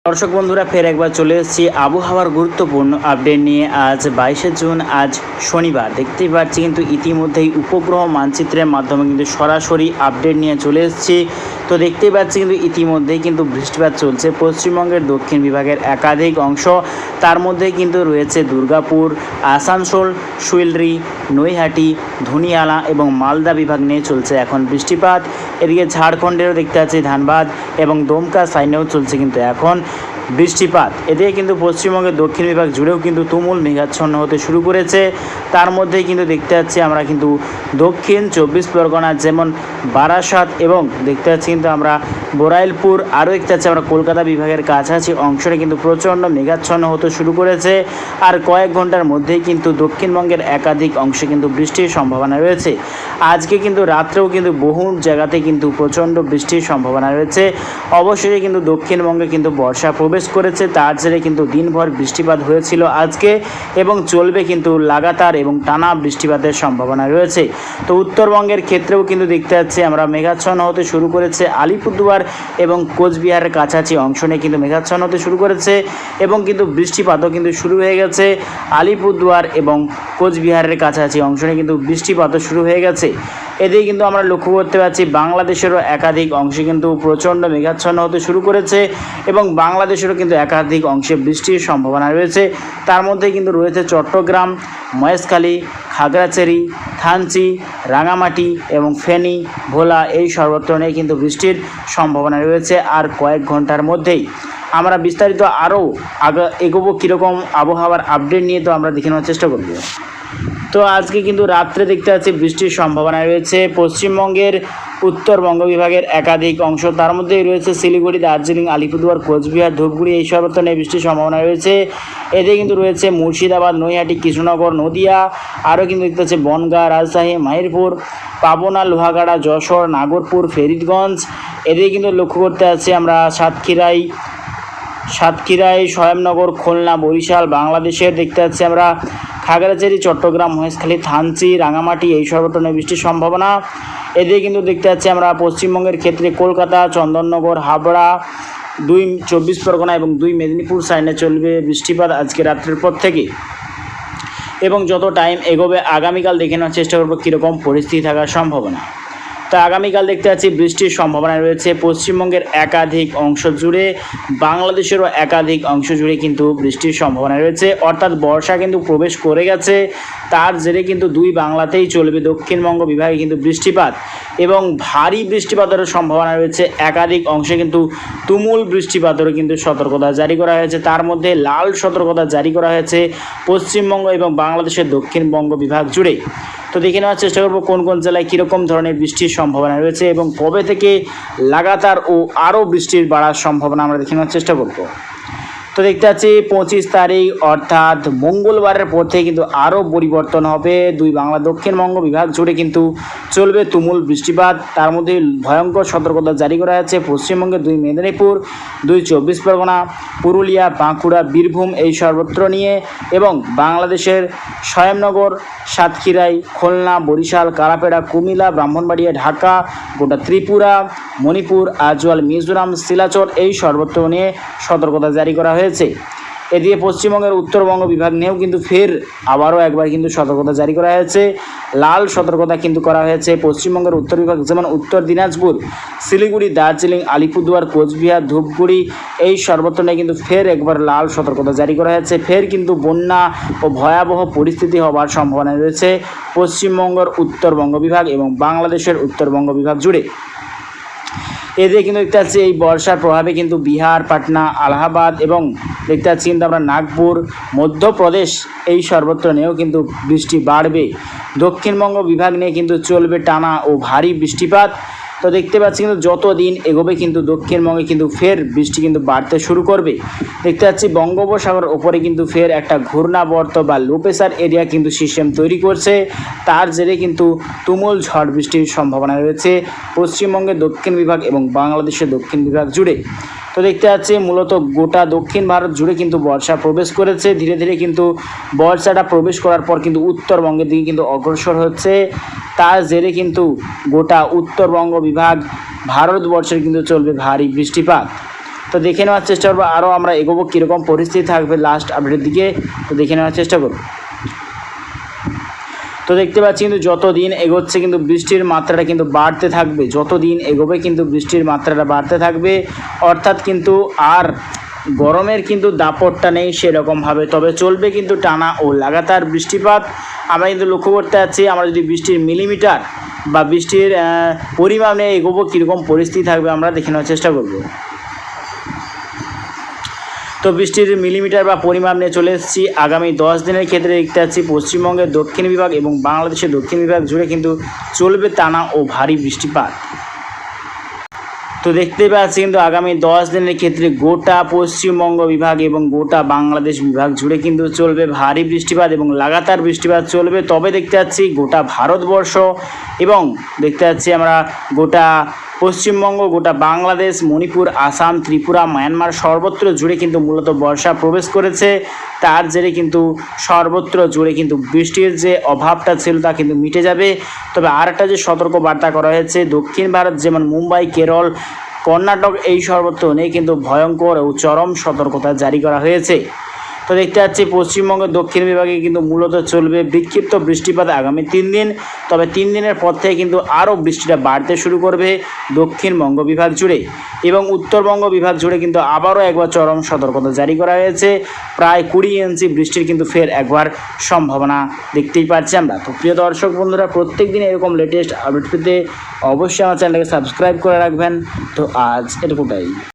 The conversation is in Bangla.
দর্শক বন্ধুরা ফের একবার চলে এসেছি আবহাওয়ার গুরুত্বপূর্ণ আপডেট নিয়ে। আজ 22শে জুন, আজ শনিবার। দেখতেই পাচ্ছি কিন্তু ইতিমধ্যেই উপগ্রহ মানচিত্রের মাধ্যমে কিন্তু সরাসরি আপডেট নিয়ে চলে এসেছি। তো দেখতেই পাচ্ছি কিন্তু ইতিমধ্যেই কিন্তু বৃষ্টিপাত চলছে পশ্চিমবঙ্গের দক্ষিণ বিভাগের একাধিক অংশ। তার মধ্যে কিন্তু রয়েছে দুর্গাপুর, আসানসোল, শিলিগুড়ি, নৈহাটি, ধুনিয়ালা এবং মালদা বিভাগ নিয়ে চলছে এখন বৃষ্টিপাত। এদিকে ঝাড়খণ্ডেরও দেখতে পাচ্ছি ধানবাদ এবং দমকা সাইডেও চলছে কিন্তু এখন বৃষ্টিপাত। এদিকে কিন্তু পশ্চিমবঙ্গের দক্ষিণ বিভাগ জুড়েও কিন্তু তুমুল মেঘাচ্ছন্ন হতে শুরু করেছে। তার মধ্যেই কিন্তু দেখতে পাচ্ছি আমরা কিন্তু দক্ষিণ 24 পরগনা, যেমন বারাসাত, এবং দেখতে পাচ্ছি কিন্তু আমরা বরাইলপুর, আরও দেখতে পাচ্ছি আমরা কলকাতা বিভাগের কাছাকাছি অংশটা কিন্তু প্রচণ্ড মেঘাচ্ছন্ন হতে শুরু করেছে। আর কয়েক ঘন্টার মধ্যেই কিন্তু দক্ষিণবঙ্গের একাধিক অংশে কিন্তু বৃষ্টির সম্ভাবনা রয়েছে। আজকে কিন্তু রাত্রেও কিন্তু বহু জায়গাতে কিন্তু প্রচণ্ড বৃষ্টির সম্ভাবনা রয়েছে। অবশ্যই কিন্তু দক্ষিণবঙ্গে কিন্তু বর্ষা প্রবেশ করেছে, তার জেরে কিন্তু দিনভর বৃষ্টিপাত হয়েছিল আজকে এবং চলবে কিন্তু লাগাতার এবং টানা বৃষ্টিপাতের সম্ভাবনা রয়েছে। তো উত্তরবঙ্গের ক্ষেত্রেও কিন্তু দেখতে পাচ্ছি আমরা মেঘাচ্ছন্ন হতে শুরু করেছে। আলিপুরদুয়ার এবং কোচবিহারের কাছাকাছি অংশ নিয়ে কিন্তু মেঘাচ্ছন্ন হতে শুরু করেছে এবং কিন্তু বৃষ্টিপাতও কিন্তু শুরু হয়ে গেছে। আলিপুরদুয়ার এবং কোচবিহারের কাছাকাছি অংশ নিয়ে কিন্তু বৃষ্টিপাতও শুরু হয়ে গেছে। এদিকে কিন্তু আমরা লক্ষ্য করতে পারছি বাংলাদেশেরও একাধিক অংশে কিন্তু প্রচণ্ড মেঘাচ্ছন্ন হতে শুরু করেছে এবং বাংলাদেশেরও কিন্তু একাধিক অংশে বৃষ্টির সম্ভাবনা রয়েছে। তার মধ্যে কিন্তু রয়েছে চট্টগ্রাম, মহেশখালী, খাগড়াছড়ি, থানচি, রাঙামাটি এবং ফেনী, ভোলা, এই সর্বত্র নিয়ে কিন্তু বৃষ্টির সম্ভাবনা রয়েছে। আর কয়েক ঘন্টার মধ্যেই আমরা বিস্তারিত আরও এগোবো কীরকম আবহাওয়ার আপডেট নিয়ে, তো আমরা দেখে নেওয়ার চেষ্টা করব। তো আজকে কিন্তু রাত্রে দেখতে পাচ্ছি বৃষ্টির সম্ভাবনা রয়েছে পশ্চিমবঙ্গের উত্তরবঙ্গ বিভাগের একাধিক অংশ। তার মধ্যেই রয়েছে শিলিগুড়ি, দার্জিলিং, আলিপুরদুয়ার, কোচবিহার, ধূপগুড়ি, এই সর্বত্র নিয়ে বৃষ্টির সম্ভাবনা রয়েছে। এতে কিন্তু রয়েছে মুর্শিদাবাদ, নৈহাটি, কৃষ্ণনগর, নদিয়া, আরও কিন্তু দেখতে পাচ্ছি বনগাঁ, রাজশাহী, মাহিরপুর, পাবনা, লোহাগাড়া, যশোর, নাগরপুর, ফরিদগঞ্জ। এদিকে কিন্তু লক্ষ্য করতে পারছি আমরা সাতক্ষীরাই, স্বয়ংনগর, খুলনা, বরিশাল, বাংলাদেশের দেখতে পাচ্ছি আমরা খাগড়াছড়ি, চট্টগ্রাম, মহেশখালী, থানচি, রাঙামাটি, এই সর্বত্র নিয়ে বৃষ্টির সম্ভাবনা। এদিকে কিন্তু দেখতে পাচ্ছি আমরা পশ্চিমবঙ্গের ক্ষেত্রে কলকাতা, চন্দননগর, হাবড়া, 2 24 পরগনা এবং 2 মেদিনীপুর সাইডে চলবে বৃষ্টিপাত আজকে রাত্রের পর থেকে। এবং যত টাইম এগোবে আগামীকাল দেখে নেওয়ার চেষ্টা করবো কীরকম পরিস্থিতি থাকার সম্ভাবনা। তো আগামীকাল দেখতে পাচ্ছি বৃষ্টির সম্ভাবনা রয়েছে পশ্চিমবঙ্গের একাধিক অংশ জুড়ে, বাংলাদেশেরও একাধিক অংশ জুড়ে কিন্তু বৃষ্টির সম্ভাবনা রয়েছে। অর্থাৎ বর্ষা কিন্তু প্রবেশ করে গেছে, তার জেরে কিন্তু 2 বাংলাতেই চলবে দক্ষিণবঙ্গ বিভাগে কিন্তু বৃষ্টিপাত এবং ভারী বৃষ্টিপাতেরও সম্ভাবনা রয়েছে। একাধিক অংশে কিন্তু তুমুল বৃষ্টিপাতেরও কিন্তু সতর্কতা জারি করা হয়েছে। তার মধ্যে লাল সতর্কতা জারি করা হয়েছে পশ্চিমবঙ্গ এবং বাংলাদেশের দক্ষিণবঙ্গ বিভাগ জুড়ে। তো দেখে নেওয়ার চেষ্টা করবো কোন কোন জেলায় কীরকম ধরনের বৃষ্টির সম্ভাবনা রয়েছে এবং কবে থেকে লাগাতার ও আরও বৃষ্টির বাড়ার সম্ভাবনা আমরা দেখে নেওয়ার চেষ্টা করবো। তো দেখতে পাচ্ছি 25 তারিখ অর্থাৎ মঙ্গলবারের পর থেকে কিন্তু আরও পরিবর্তন হবে। 2 বাংলা দক্ষিণবঙ্গ বিভাগ জুড়ে কিন্তু চলবে তুমুল বৃষ্টিপাত। তার মধ্যে ভয়ঙ্কর সতর্কতা জারি করা হয়েছে পশ্চিমবঙ্গের 2 মেদিনীপুর, 2 24 পরগনা, পুরুলিয়া, বাঁকুড়া, বীরভূম, এই সর্বত্র নিয়ে এবং বাংলাদেশের স্বয়ংনগর, সাতক্ষীরাই, খুলনা, বরিশাল, কালাপেড়া, কুমিল্লা, ব্রাহ্মণবাড়িয়া, ঢাকা, গোটা ত্রিপুরা, মণিপুর, আজওয়াল, মিজোরাম, শিলাচর, এই সর্বত্র নিয়ে সতর্কতা জারি করা হয়েছে। এদিকে পশ্চিমবঙ্গের উত্তরবঙ্গ বিভাগ নিয়েও কিন্তু ফের আবারও একবার কিন্তু সতর্কতা জারি করা হয়েছে। লাল সতর্কতা কিন্তু করা হয়েছে পশ্চিমবঙ্গের উত্তর বিভাগ, যেমন উত্তর দিনাজপুর, শিলিগুড়ি, দার্জিলিং, আলিপুরদুয়ার, কোচবিহার, ধূপগুড়ি, এই সর্বত্র নিয়ে কিন্তু ফের একবার লাল সতর্কতা জারি করা হয়েছে। ফের কিন্তু বন্যা ও ভয়াবহ পরিস্থিতি হওয়ার সম্ভাবনা রয়েছে পশ্চিমবঙ্গের উত্তরবঙ্গ বিভাগ এবং বাংলাদেশের উত্তরবঙ্গ বিভাগ জুড়ে। এদিকে কিন্তু দেখতে পাচ্ছি এই বর্ষার প্রভাবে কিন্তু বিহার, পাটনা, আলাহাবাদ এবং দেখতে পাচ্ছি কিন্তু আমরা নাগপুর, মধ্যপ্রদেশ, এই সর্বত্র নিয়েও কিন্তু বৃষ্টি বাড়বে। দক্ষিণবঙ্গ বিভাগ নিয়ে কিন্তু চলবে টানা ও ভারী বৃষ্টিপাত। তো দেখতে পাচ্ছি কিন্তু যত দিন এগোবে কিন্তু দক্ষিণবঙ্গে কিন্তু ফের বৃষ্টি কিন্তু বাড়তে শুরু করবে। দেখতে পাচ্ছি বঙ্গোপসাগরের ওপরে কিন্তু ফের একটা ঘূর্ণাবর্ত বা লো প্রেসার এরিয়া কিন্তু সিস্টেম তৈরি করছে। তার জেরে কিন্তু তুমুল ঝড় বৃষ্টির সম্ভাবনা রয়েছে পশ্চিমবঙ্গের দক্ষিণ বিভাগ এবং বাংলাদেশের দক্ষিণ বিভাগ জুড়ে। তো দেখতে পাচ্ছি মূলত গোটা দক্ষিণ ভারত জুড়ে কিন্তু বর্ষা প্রবেশ করেছে। ধীরে ধীরে কিন্তু বর্ষাটা প্রবেশ করার পর কিন্তু উত্তরবঙ্গের দিকে কিন্তু অগ্রসর হচ্ছে। তার জেরে কিন্তু গোটা উত্তরবঙ্গ বিভাগ ভারতবর্ষের কিন্তু চলবে ভারী বৃষ্টিপাত। তো দেখে নেওয়ার চেষ্টা করবো, আরও আমরা এগোবো কীরকম পরিস্থিতি থাকবে লাস্ট আপডেটের দিকে, তো দেখে নেওয়ার চেষ্টা করব। তো দেখতে পাচ্ছি কিন্তু যত দিন এগোচ্ছে কিন্তু বৃষ্টির মাত্রাটা কিন্তু বাড়তে থাকবে, যত দিন এগোবে কিন্তু বৃষ্টির মাত্রাটা বাড়তে থাকবে, অর্থাৎ কিন্তু আর গরমের কিন্তু দাপটটা নেই সেরকমভাবে, তবে চলবে কিন্তু টানা ও লাগাতার বৃষ্টিপাত। আমরা কিন্তু লক্ষ্য করতে পারছি, আমরা যদি বৃষ্টির মিলিমিটার বা বৃষ্টির পরিমাণ নিয়ে এগোবো কীরকম পরিস্থিতি থাকবে আমরা দেখে নেওয়ার চেষ্টা করব। তো বৃষ্টির মিলিমিটার বা পরিমাপ নিয়ে চলে এসেছি। আগামী 10 দিনের ক্ষেত্রে দেখতে পাচ্ছি পশ্চিমবঙ্গের দক্ষিণ বিভাগ এবং বাংলাদেশের দক্ষিণ বিভাগ জুড়ে কিন্তু চলবে টানা ও ভারী বৃষ্টিপাত। তো দেখতে পাচ্ছি কিন্তু আগামী 10 দিনের ক্ষেত্রে গোটা পশ্চিমবঙ্গ বিভাগ এবং গোটা বাংলাদেশ বিভাগ জুড়ে কিন্তু চলবে ভারী বৃষ্টিপাত এবং লাগাতার বৃষ্টিপাত চলবে। তবে দেখতে পাচ্ছি গোটা ভারতবর্ষ এবং দেখতে পাচ্ছি আমরা গোটা পশ্চিমবঙ্গ, গোটা বাংলাদেশ, মণিপুর, আসাম, ত্রিপুরা, মায়ানমার সর্বত্র জুড়ে কিন্তু মূলত বর্ষা প্রবেশ করেছে। তার জেরে কিন্তু সর্বত্র জুড়ে কিন্তু বৃষ্টির যে অভাবটা ছিল তা কিন্তু মিটে যাবে। তবে আর একটা যে সতর্ক বার্তা করা হয়েছে, দক্ষিণ ভারত যেমন মুম্বাই, কেরল, কর্ণাটক এই সর্বত্র নিয়ে কিন্তু ভয়ঙ্কর ও চরম সতর্কতা জারি করা হয়েছে। তো দেখতে পাচ্ছি পশ্চিমবঙ্গের দক্ষিণ বিভাগে কিন্তু মূলত চলবে বিক্ষিপ্ত বৃষ্টিপাত আগামী 3 দিন। তবে 3 দিনের পর থেকে কিন্তু আরও বৃষ্টিটা বাড়তে শুরু করবে দক্ষিণবঙ্গ বিভাগ জুড়ে এবং উত্তরবঙ্গ বিভাগ জুড়ে কিন্তু আবারও একবার চরম সতর্কতা জারি করা হয়েছে। প্রায় 20 ইঞ্চি বৃষ্টির কিন্তু ফের একবার সম্ভাবনা দেখতেই পাচ্ছি আমরা। তো প্রিয় দর্শক বন্ধুরা, প্রত্যেক দিন এরকম লেটেস্ট আপডেট পেতে অবশ্যই আমার চ্যানেলটাকে সাবস্ক্রাইব করে রাখবেন। তো আজ এটুকুটাই।